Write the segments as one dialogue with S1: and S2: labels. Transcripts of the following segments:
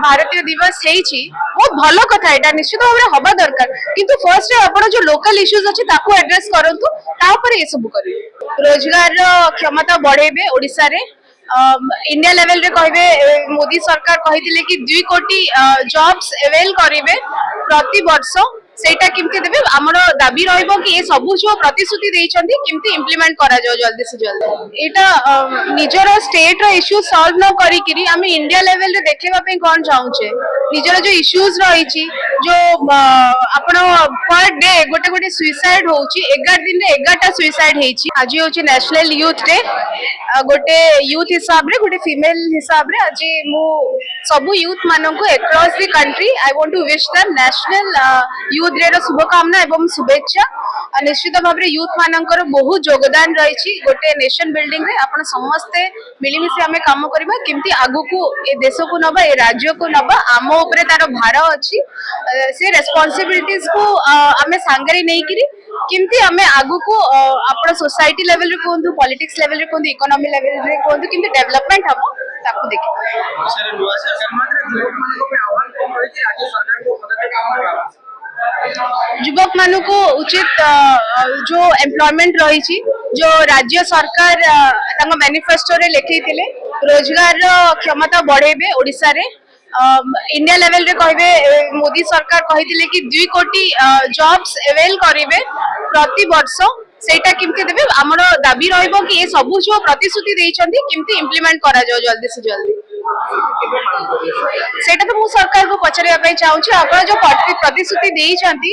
S1: भारतीय दिवस बहुत भल कथा एटा निश्चित भाव में हवा दरकार किंतु फर्स्ट आपण जो लोकल इश्यूज अच्छे ताकू एड्रेस करंतु तापर ये सब करिवे रोजगार क्षमता बढ़ेबे ओडिसा रे इंडिया लेवल रे कहबे मोदी सरकार कहिथिले कि 2 कोटी जॉब्स अवेल करिवे प्रति वर्ष सेटा किमती देबे हमर दाबी रहइबो कि ए सब जो प्रतिश्रुति देइछंती किमती इंप्लीमेंट करा जाओ जल्दी से जल्दी एटा निजर स्टेट रो इश्यू सॉल्व न करी कि हम इंडिया लेवल रे देखेबा पे कोन चाहूचे निजर जो इश्यूज रहिछि जो आपण पर डे गोटे गोटे सुसाइड होउछि 11 दिन रे 11टा सुसाइड हेछि आज होछि नेशनल यूथ डे गोटे यूथ हिसाब रे गोटे फीमेल हिसाब रे आज मु सब यूथ मानन को across the country I want to wish them national youth day रो शुभकामना एवं शुभेच्छा निश्चित भाव में यूथ मानकर बहुत योगदान रही गोटे नेशन बिल्डिंग रे आपण समस्ते मिलमिशि आमे काम करबा किमती आगु को ए देश को नबा ए राज्य को नबा आम ऊपर तार भार अछि से रेस्पोंसिबिलिटीज को आमे सांगरे नै करी किमती आमे आगु को आपण सोसाइटी लेवल रे कोंतु पॉलिटिक्स लेवल रे कोंतु इकोनॉमी लेवल रे कोंतु किमती डेवलपमेंट हबो ताकू देखि सर नुवा सरकार मात्र युवक मानको पे आह्वान कोन रही कि राज्य सरकार को पदक्षेप काम युवक मानु को उचित जो एम्प्लॉयमेंट रही जो राज्य सरकार मैनिफेस्टो रे लिखिथिले रोजगार क्षमता बढ़ेबे ओडिसा रे इंडिया लेवल रे कहबे मोदी सरकार कहिथिले कि 2 कोटी जॉब्स अवेल करिवे प्रति वर्ष सेटा किमती देबे हमर दाबी रहइबो कि ए सब जो प्रतिश्रुति देइछंती किमती इंप्लीमेंट करा जाओ जल्दी से जल्दी सेटा तो मु सरकार को पचरिया पई चाहूची आपण जो प्रतिश्रुति देइछंती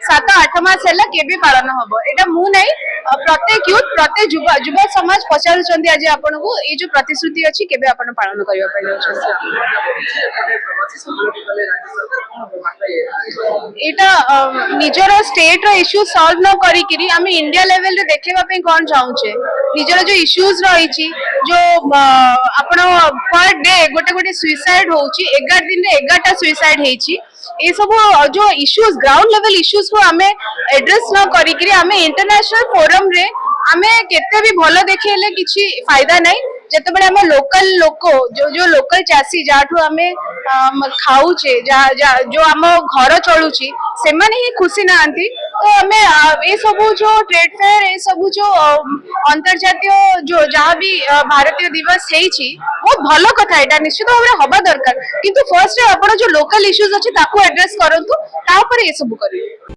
S1: 7-8 मास हैला केबे पालन हबो एटा मु नै प्रत्येक यूथ प्रत्येक युवा समाज पचारुचंती आज आपण को ए जो प्रतिश्रुति अछि केबे आपण पालन करबा पई एटा निजर स्टेट रो इश्यू सॉल्व न करी कि हम इंडिया लेवल रे देखेबा पे कोन चाहूचे निजर जो इश्यूज रही जो आपण पर डे गोटे गोटे सुसाइड होउची 11 दिन रे 11टा सुसाइड हेची ए सब जो इश्यूज ग्राउंड लेवल इश्यूज को हमें एड्रेस न करी कि हमें इंटरनेशनल फोरम रे हमें केते भी भलो देखेले किछि फायदा नै जते बडे हम लोकल लोको जो लोकल चासी जाठू हमें खाऊचे जो हम घर चलुची से माने ही खुशी नांती तो हमें ए सब जो ट्रेड फेयर ए सब जो अंतर्जातीय जो जहाँ भी भारतीय दिवस हेछि बहुत भलो कथा एटा निश्चित भाव में हवा दरकार किंतु फर्स्ट आपण जो लोकल इश्यूज अछि ताकू एड्रेस करंतु तापर ए सब करिवे।